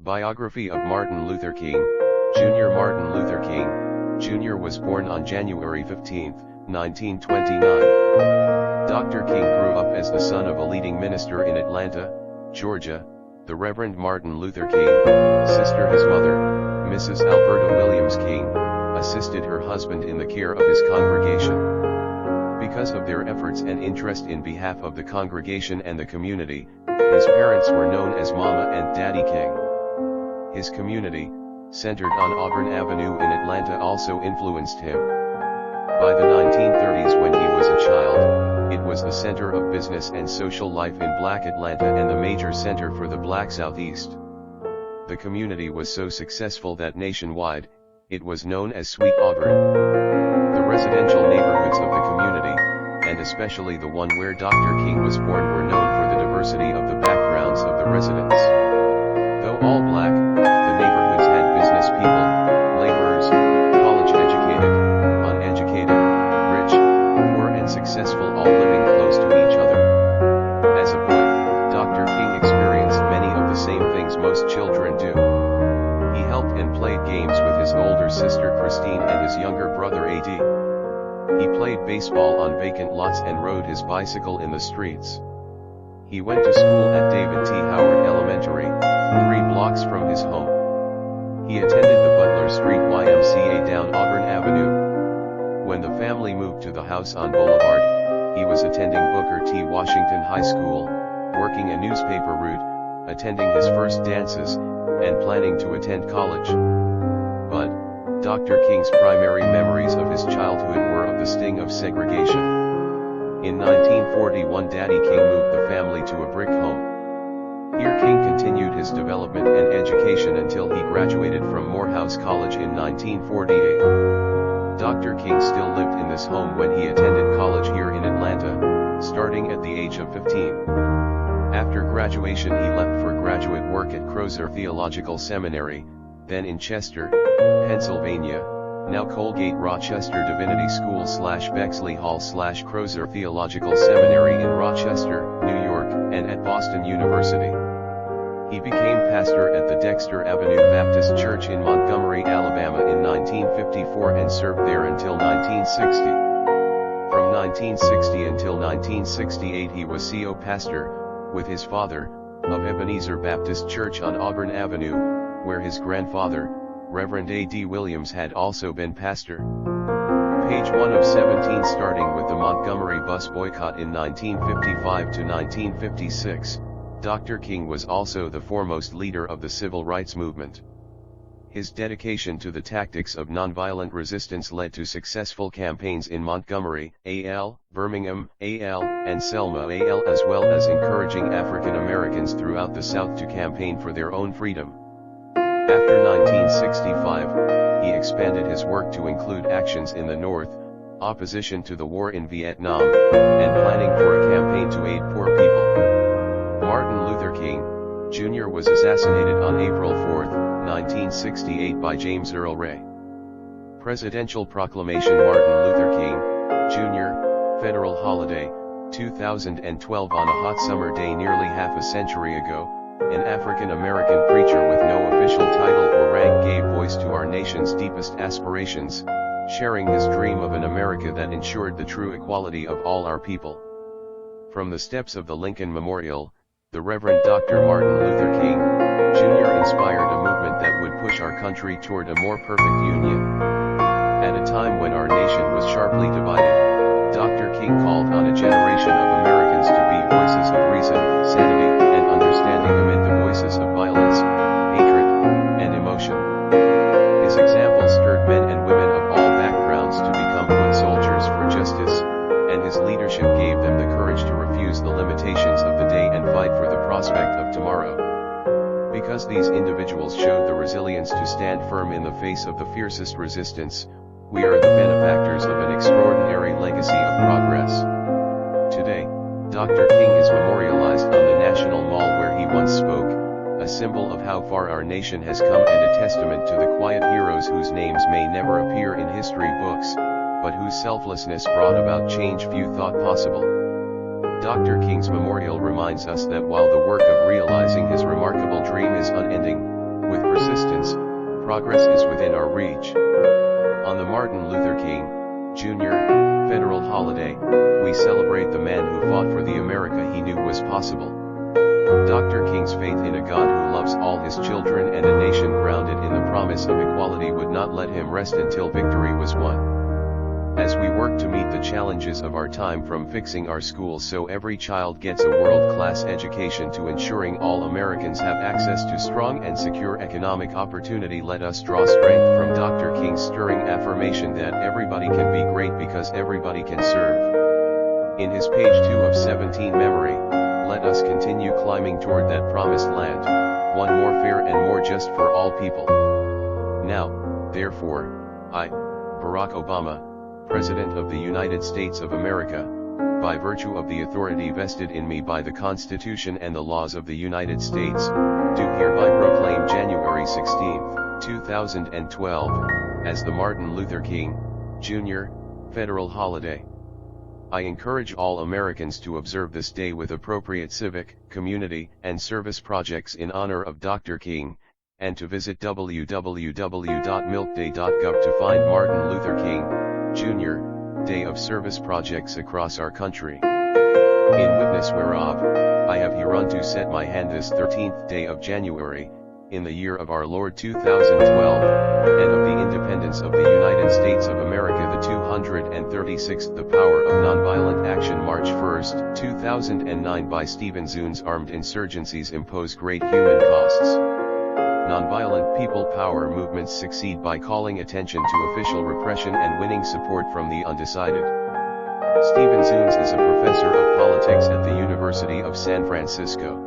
Biography of Martin Luther King, Jr. Martin Luther King, Jr. was born on January 15, 1929. Dr. King grew up as the son of a leading minister in Atlanta, Georgia, the Reverend Martin Luther King. Sister, his mother, Mrs. Alberta Williams King, assisted her husband in the care of his congregation. Because of their efforts and interest in behalf of the congregation and the community, his parents were known as Mama and Daddy King. His community, centered on Auburn Avenue in Atlanta, also influenced him. By the 1930s, when he was a child, it was the center of business and social life in Black Atlanta and the major center for the Black Southeast. The community was so successful that nationwide, it was known as Sweet Auburn. The residential neighborhoods of the community, and especially the one where Dr. King was born, were known for the diversity of the backgrounds of the residents. Though all Black, the neighborhoods had business people, laborers, college-educated, uneducated, rich, poor and successful, all living close to each other. As a boy, Dr. King experienced many of the same things most children do. He helped and played games with his older sister Christine and his younger brother A.D. He played baseball on vacant lots and rode his bicycle in the streets. He went to school at David T. Howard Elementary, 3 blocks from his home. He attended the Butler Street YMCA down Auburn Avenue. When the family moved to the house on Boulevard, he was attending Booker T. Washington High School, working a newspaper route, attending his first dances, and planning to attend college. But, Dr. King's primary memories of his childhood were of the sting of segregation. In 1941, Daddy King moved the family to a brick home. Here King continued his development and education until he graduated from Morehouse College in 1948. Dr. King still lived in this home when he attended college here in Atlanta, starting at the age of 15. After graduation, he left for graduate work at Crozer Theological Seminary, then in Chester, Pennsylvania, now Colgate Rochester Divinity School / Bexley Hall / Crozer Theological Seminary in Rochester, New York, and at Boston University. He became pastor at the Dexter Avenue Baptist Church in Montgomery, Alabama in 1954 and served there until 1960. From 1960 until 1968 he was CO pastor, with his father, of Ebenezer Baptist Church on Auburn Avenue, where his grandfather, Reverend A.D. Williams, had also been pastor. Page 1 of 17. Starting with the Montgomery bus boycott in 1955 to 1956, Dr. King was also the foremost leader of the civil rights movement. His dedication to the tactics of nonviolent resistance led to successful campaigns in Montgomery, AL, Birmingham, AL, and Selma, AL, as well as encouraging African Americans throughout the South to campaign for their own freedom. After 1965, he expanded his work to include actions in the North, opposition to the war in Vietnam, and planning for a campaign to aid poor people. Martin Luther King, Jr. was assassinated on April 4, 1968 by James Earl Ray. Presidential Proclamation. Martin Luther King, Jr., Federal Holiday, 2012. On a hot summer day nearly half a century ago, an African-American preacher with no official title or rank gave voice to our nation's deepest aspirations, sharing his dream of an America that ensured the true equality of all our people. From the steps of the Lincoln Memorial, the Reverend Dr. Martin Luther King, Jr. inspired a movement that would push our country toward a more perfect union. At a time when our nation was sharply divided, Dr. King called on a generation of Americans to be voices of reason, sanity, and understanding amid the voices of violence, hatred, and emotion. His example stirred men and women of all backgrounds to become foot soldiers for justice, and his leadership gave them the courage to refuse the limitations of the day and fight for the prospect of tomorrow. Because these individuals showed the resilience to stand firm in the face of the fiercest resistance, we are the benefactors of an extraordinary legacy of progress. Today, Dr. King is memorialized on the National Mall where he once spoke, a symbol of how far our nation has come and a testament to the quiet heroes whose names may never appear in history books, but whose selflessness brought about change few thought possible. Dr. King's memorial reminds us that while the work of realizing his remarkable dream is unending, progress is within our reach. On the Martin Luther King, Jr. federal holiday, we celebrate the man who fought for the America he knew was possible. Dr. King's faith in a God who loves all his children and a nation grounded in the promise of equality would not let him rest until victory was won. As we work to meet the challenges of our time, from fixing our schools so every child gets a world-class education to ensuring all Americans have access to strong and secure economic opportunity, let us draw strength from Dr. King's stirring affirmation that everybody can be great because everybody can serve. In his page 2 of 17 memory, let us continue climbing toward that promised land, one more fair and more just for all people. Now, therefore, I, Barack Obama, President of the United States of America, by virtue of the authority vested in me by the Constitution and the laws of the United States, do hereby proclaim January 16, 2012, as the Martin Luther King, Jr. federal holiday. I encourage all Americans to observe this day with appropriate civic, community, and service projects in honor of Dr. King, and to visit www.milkday.gov to find Martin Luther King, Jr. Day of Service projects across our country. In witness whereof, I have hereunto set my hand this 13th day of January, in the year of our Lord 2012, and of the independence of the United States of America the 236th. The Power of Nonviolent Action, March 1, 2009 by Stephen Zunes. Armed insurgencies impose great human costs. Nonviolent people power movements succeed by calling attention to official repression and winning support from the undecided. Stephen Zunes is a professor of politics at the University of San Francisco.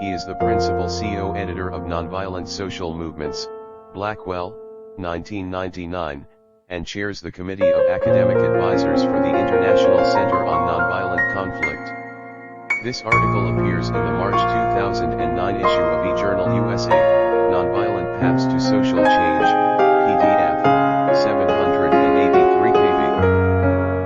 He is the principal CO editor of Nonviolent Social Movements, Blackwell, 1999, and chairs the Committee of Academic Advisors for the International Center on Nonviolent Conflict. This article appears in the March 2009 issue of eJournal USA. Nonviolent Paths to Social Change, PDF, 783 kb.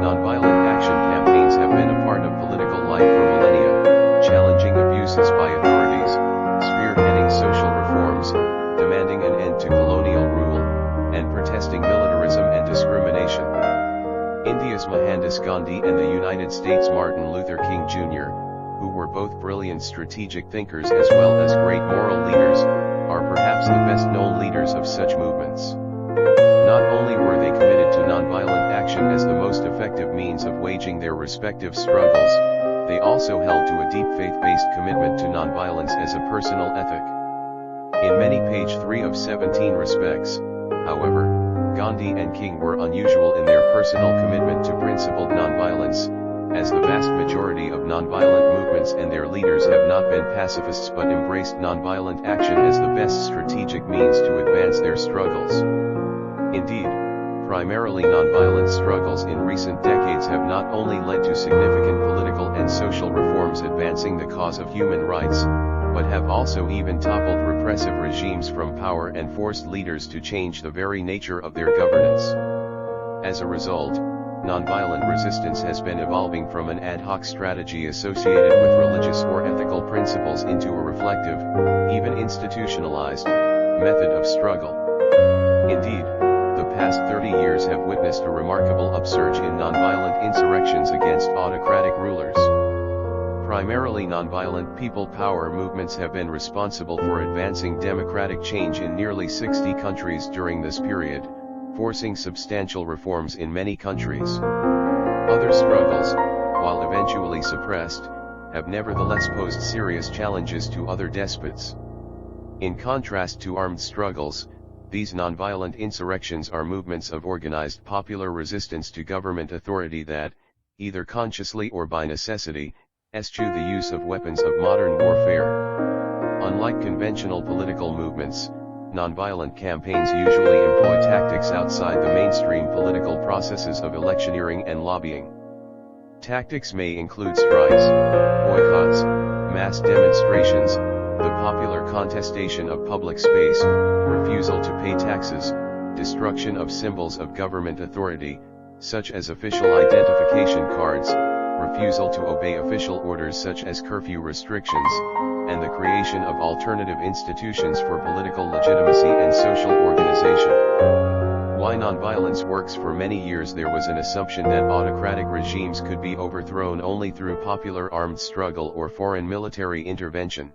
Nonviolent action campaigns have been a part of political life for millennia, challenging abuses by authorities, spearheading social reforms, demanding an end to colonial rule, and protesting militarism and discrimination. India's Mohandas Gandhi and the United States' Martin Luther King Jr., who were both brilliant strategic thinkers as well as great moral leaders, are perhaps the best-known leaders of such movements. Not only were they committed to nonviolent action as the most effective means of waging their respective struggles, they also held to a deep faith-based commitment to nonviolence as a personal ethic. In many page 3 of 17 respects, however, Gandhi and King were unusual in their personal commitment to principled nonviolence, as the vast majority of nonviolent movements and their leaders have not been pacifists but embraced nonviolent action as the best strategic means to advance their struggles. Indeed, primarily nonviolent struggles in recent decades have not only led to significant political and social reforms advancing the cause of human rights, but have also even toppled repressive regimes from power and forced leaders to change the very nature of their governance. As a result, nonviolent resistance has been evolving from an ad hoc strategy associated with religious or ethical principles into a reflective, even institutionalized, method of struggle. Indeed, the past 30 years have witnessed a remarkable upsurge in nonviolent insurrections against autocratic rulers. Primarily nonviolent people power movements have been responsible for advancing democratic change in nearly 60 countries during this period, forcing substantial reforms in many countries. Other struggles, while eventually suppressed, have nevertheless posed serious challenges to other despots. In contrast to armed struggles, these nonviolent insurrections are movements of organized popular resistance to government authority that, either consciously or by necessity, eschew the use of weapons of modern warfare. Unlike conventional political movements, nonviolent campaigns usually employ tactics outside the mainstream political processes of electioneering and lobbying. Tactics may include strikes, boycotts, mass demonstrations, the popular contestation of public space, refusal to pay taxes, destruction of symbols of government authority, such as official identification cards, refusal to obey official orders such as curfew restrictions, and the creation of alternative institutions for political legitimacy and social organization. Why nonviolence works? For many years there was an assumption that autocratic regimes could be overthrown only through popular armed struggle or foreign military intervention.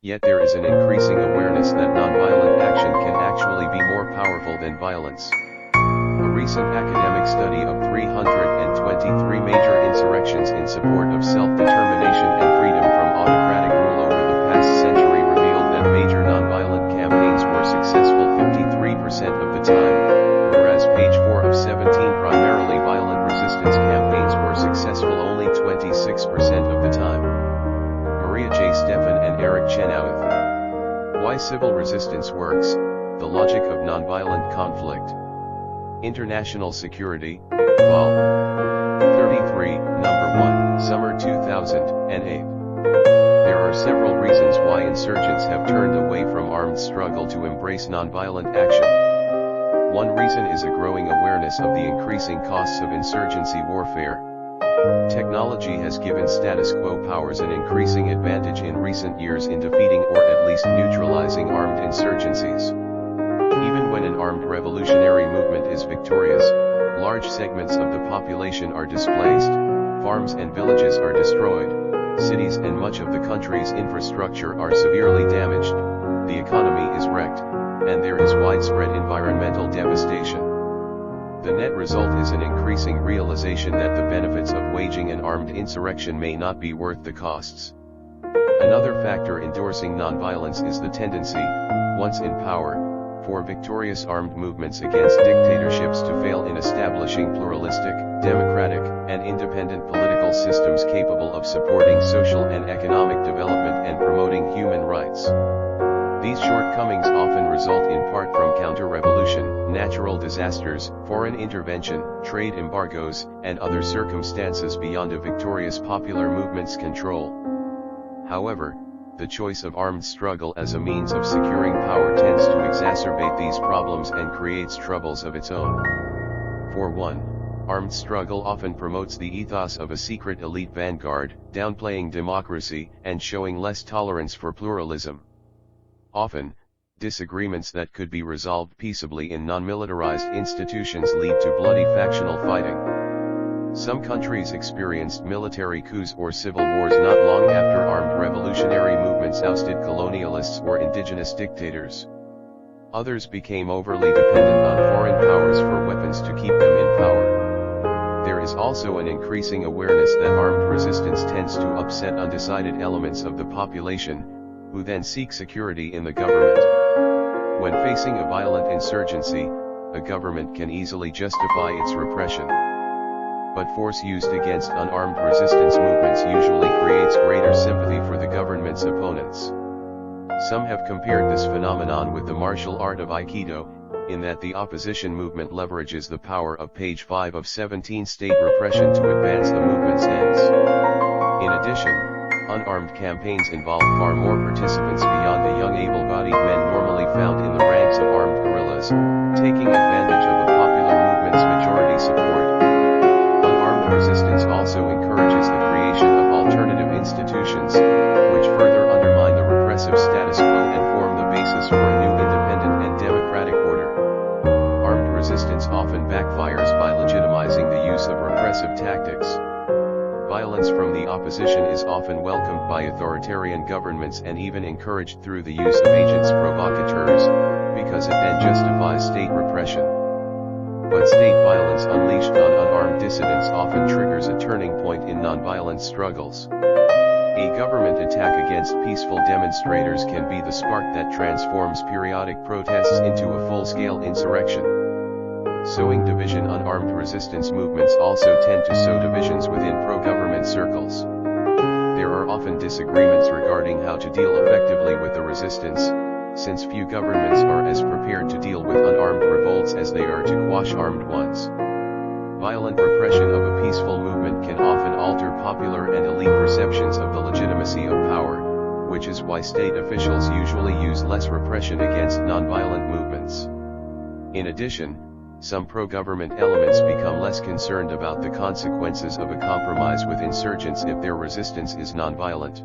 Yet there is an increasing awareness that nonviolent action can actually be more powerful than violence. A recent academic study of 323 major insurrections in support of self-determination and freedom from autocratic rule over the past century revealed that major nonviolent campaigns were successful 53% of the time, whereas page 4 of 17 primarily violent resistance campaigns were successful only 26% of the time. Maria J. Stephan and Eric Chenoweth. Why civil resistance works, the logic of nonviolent conflict. International Security, Vol. 33, Number 1, Summer 2008. There are several reasons why insurgents have turned away from armed struggle to embrace nonviolent action. One reason is a growing awareness of the increasing costs of insurgency warfare. Technology has given status quo powers an increasing advantage in recent years in defeating or at least neutralizing armed insurgencies. Even when an armed revolutionary movement is victorious, large segments of the population are displaced, farms and villages are destroyed, cities and much of the country's infrastructure are severely damaged, the economy is wrecked, and there is widespread environmental devastation. The net result is an increasing realization that the benefits of waging an armed insurrection may not be worth the costs. Another factor endorsing nonviolence is the tendency, once in power, for victorious armed movements against dictatorships to fail in establishing pluralistic, democratic, and independent political systems capable of supporting social and economic development and promoting human rights. These shortcomings often result in part from counter-revolution, natural disasters, foreign intervention, trade embargoes, and other circumstances beyond a victorious popular movement's control. However, the choice of armed struggle as a means of securing power tends to exacerbate these problems and creates troubles of its own. For one, armed struggle often promotes the ethos of a secret elite vanguard, downplaying democracy and showing less tolerance for pluralism. Often, disagreements that could be resolved peaceably in non-militarized institutions lead to bloody factional fighting. Some countries experienced military coups or civil wars not long after armed revolutionary movements ousted colonialists or indigenous dictators. Others became overly dependent on foreign powers for weapons to keep them in power. There is also an increasing awareness that armed resistance tends to upset undecided elements of the population, who then seek security in the government. When facing a violent insurgency, a government can easily justify its repression. But force used against unarmed resistance movements usually creates greater sympathy for the government's opponents. Some have compared this phenomenon with the martial art of Aikido, in that the opposition movement leverages the power of page 5 of 17 state repression to advance the movement's ends. In addition, unarmed campaigns involve far more participants beyond the young able-bodied men normally found in the ranks of armed guerrillas, taking advantage of a popular movement's majority support. Resistance also encourages the creation of alternative institutions, which further undermine the repressive status quo and form the basis for a new independent and democratic order. Armed resistance often backfires by legitimizing the use of repressive tactics. Violence from the opposition is often welcomed by authoritarian governments and even encouraged through the use of agents provocateurs, because it then justifies state repression. But state violence unleashed on unarmed dissidents often triggers a turning point in nonviolent struggles. A government attack against peaceful demonstrators can be the spark that transforms periodic protests into a full-scale insurrection. Sowing division. Unarmed resistance movements also tend to sow divisions within pro-government circles. There are often disagreements regarding how to deal effectively with the resistance, since few governments are as prepared to deal with unarmed revolts as they are to quash armed ones. Violent repression of a peaceful movement can often alter popular and elite perceptions of the legitimacy of power, which is why state officials usually use less repression against nonviolent movements. In addition, some pro-government elements become less concerned about the consequences of a compromise with insurgents if their resistance is nonviolent.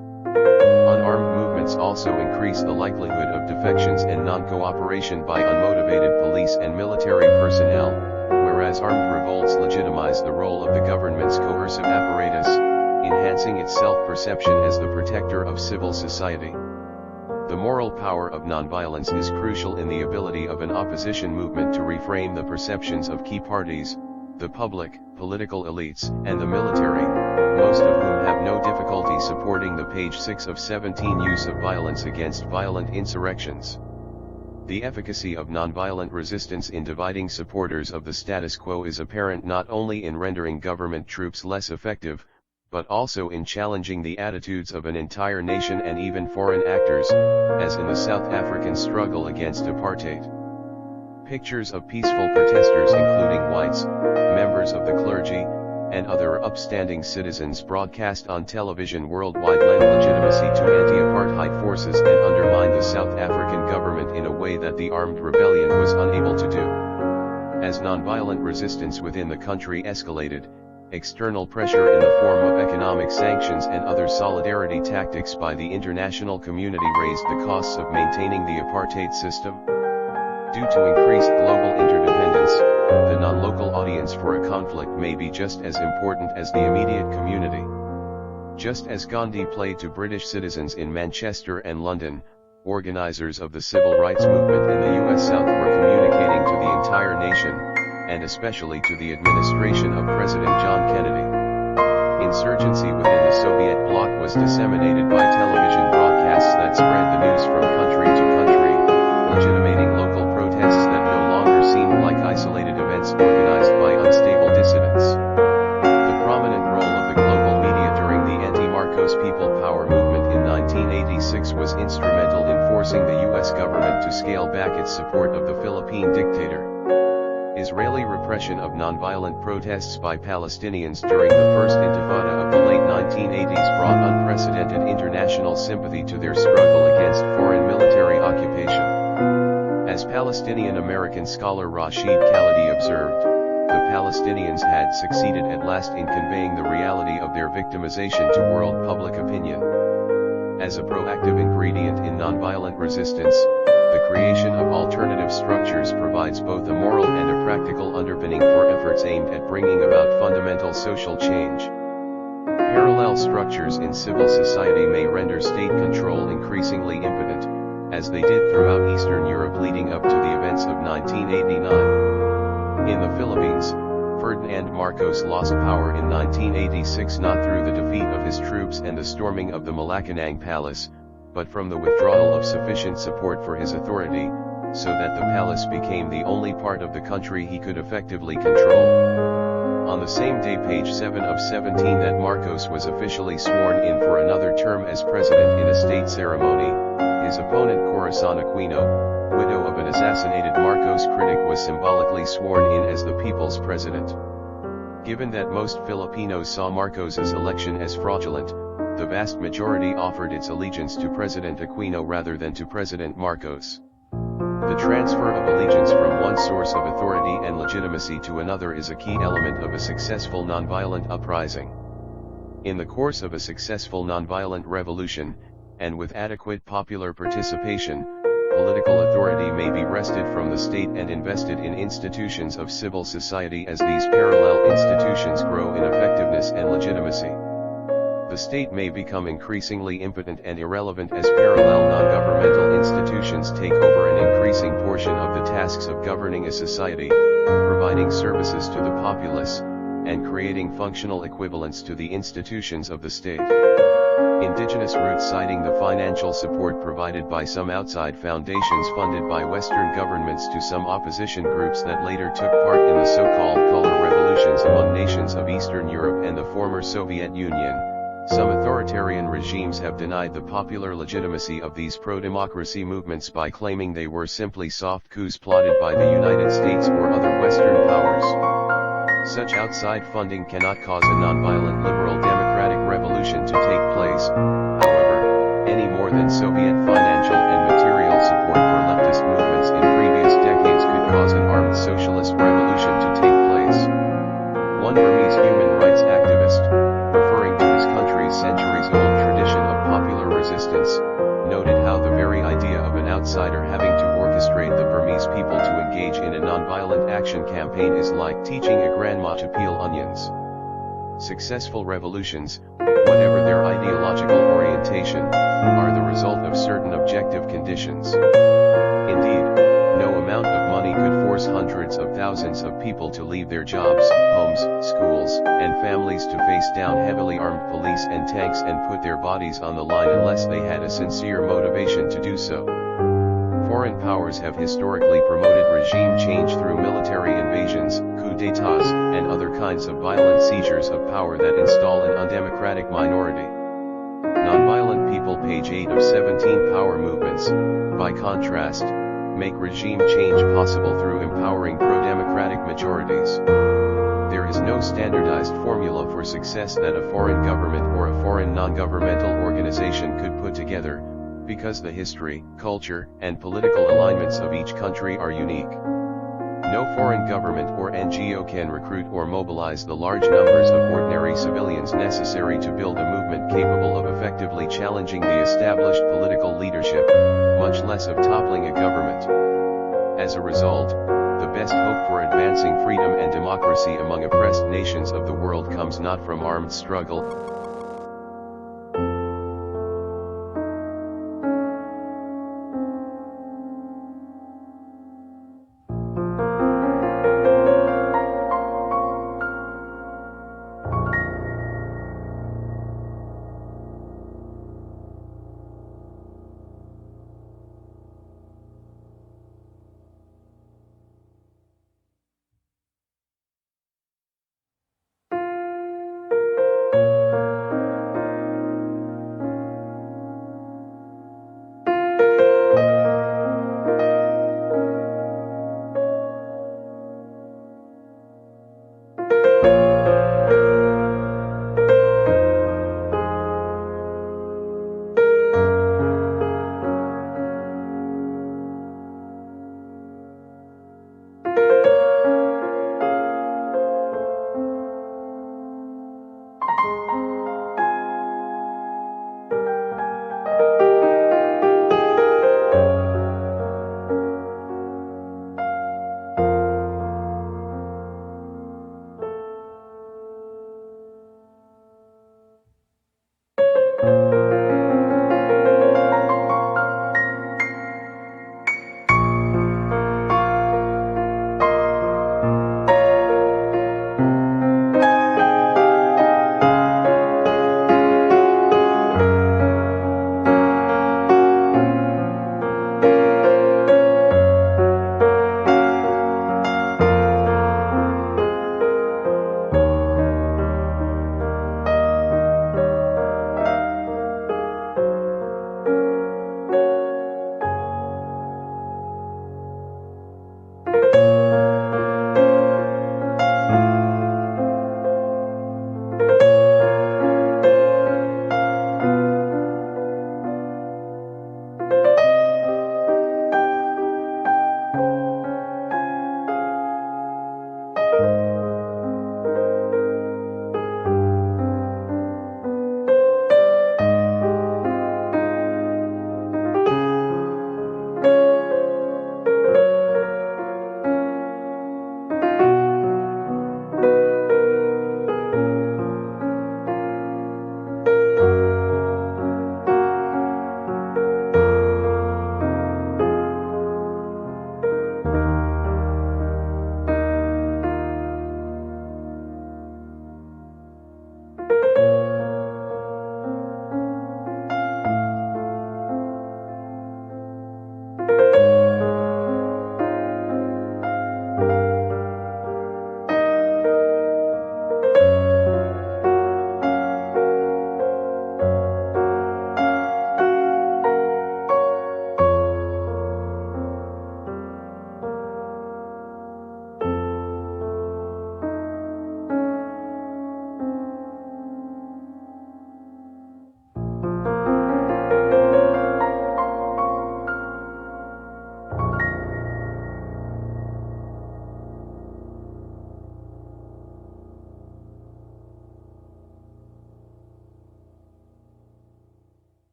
Unarmed movements also increase the likelihood of defections and non-cooperation by unmotivated police and military personnel, whereas armed revolts legitimize the role of the government's coercive apparatus, enhancing its self-perception as the protector of civil society. The moral power of nonviolence is crucial in the ability of an opposition movement to reframe the perceptions of key parties, the public, political elites, and the military, most of whom have no difficulty supporting the page 6 of 17 use of violence against violent insurrections. The efficacy of nonviolent resistance in dividing supporters of the status quo is apparent not only in rendering government troops less effective, but also in challenging the attitudes of an entire nation and even foreign actors, as in the South African struggle against apartheid. Pictures of peaceful protesters including whites, members of the clergy, and other upstanding citizens broadcast on television worldwide lend legitimacy to anti-apartheid forces and undermine the South African government in a way that the armed rebellion was unable to do. As nonviolent resistance within the country escalated, external pressure in the form of economic sanctions and other solidarity tactics by the international community raised the costs of maintaining the apartheid system. Due to increased global interdependence, the non-local audience for a conflict may be just as important as the immediate community. Just as Gandhi played to British citizens in Manchester and London, organizers of the civil rights movement in the US South were communicating to the entire nation, and especially to the administration of President John Kennedy. Insurgency within the Soviet bloc was disseminated by television broadcasts that spread the news from country to country, legitimating local protests that no longer seemed like isolated events organized by unstable dissidents. The prominent role of the global media during the anti-Marcos People Power movement in 1986 was instrumental in forcing the US government to scale back its support of the Philippine dictator. Israeli repression of nonviolent protests by Palestinians during the First Intifada of the late 1980s brought unprecedented international sympathy to their struggle against foreign military occupation. As Palestinian-American scholar Rashid Khalidi observed, the Palestinians had succeeded at last in conveying the reality of their victimization to world public opinion. As a proactive ingredient in nonviolent resistance, the creation of alternative structures provides both a moral and a practical underpinning for efforts aimed at bringing about fundamental social change. Parallel structures in civil society may render state control increasingly impotent, as they did throughout Eastern Europe leading up to the events of 1989. In the Philippines, Ferdinand Marcos lost power in 1986 not through the defeat of his troops and the storming of the Malacanang Palace, but from the withdrawal of sufficient support for his authority, so that the palace became the only part of the country he could effectively control. On the same day, page 7 of 17, that Marcos was officially sworn in for another term as president in a state ceremony, his opponent Corazon Aquino, widow of an assassinated Marcos critic, was symbolically sworn in as the people's president. Given that most Filipinos saw Marcos's election as fraudulent, the vast majority offered its allegiance to President Aquino rather than to President Marcos. The transfer of allegiance from one source of authority and legitimacy to another is a key element of a successful nonviolent uprising. In the course of a successful nonviolent revolution, and with adequate popular participation, political authority may be wrested from the state and invested in institutions of civil society as these parallel institutions grow in effectiveness and legitimacy. The state may become increasingly impotent and irrelevant as parallel non-governmental institutions take over an increasing portion of the tasks of governing a society, providing services to the populace, and creating functional equivalents to the institutions of the state. Indigenous roots, citing the financial support provided by some outside foundations funded by Western governments to some opposition groups that later took part in the so-called color revolutions among nations of Eastern Europe and the former Soviet Union. Some authoritarian regimes have denied the popular legitimacy of these pro-democracy movements by claiming they were simply soft coups plotted by the United States or other Western powers. Such outside funding cannot cause a nonviolent liberal democratic revolution to take place, however, any more than Soviet financial and material support for leftist movements in previous decades could cause an armed socialist revolution to take place. One Burmese human rights activist, referring to his country's centuries-old tradition of popular resistance demonstrate the Burmese people to engage in a nonviolent action campaign is like teaching a grandma to peel onions. Successful revolutions, whatever their ideological orientation, are the result of certain objective conditions. Indeed, no amount of money could force hundreds of thousands of people to leave their jobs, homes, schools, and families to face down heavily armed police and tanks and put their bodies on the line unless they had a sincere motivation to do so. Foreign powers have historically promoted regime change through military invasions, coups d'états, and other kinds of violent seizures of power that install an undemocratic minority. Nonviolent people, page 8 of 17 Power Movements, by contrast, make regime change possible through empowering pro-democratic majorities. There is no standardized formula for success that a foreign government or a foreign non-governmental organization could put together, because the history, culture, and political alignments of each country are unique. No foreign government or NGO can recruit or mobilize the large numbers of ordinary civilians necessary to build a movement capable of effectively challenging the established political leadership, much less of toppling a government. As a result, the best hope for advancing freedom and democracy among oppressed nations of the world comes not from armed struggle,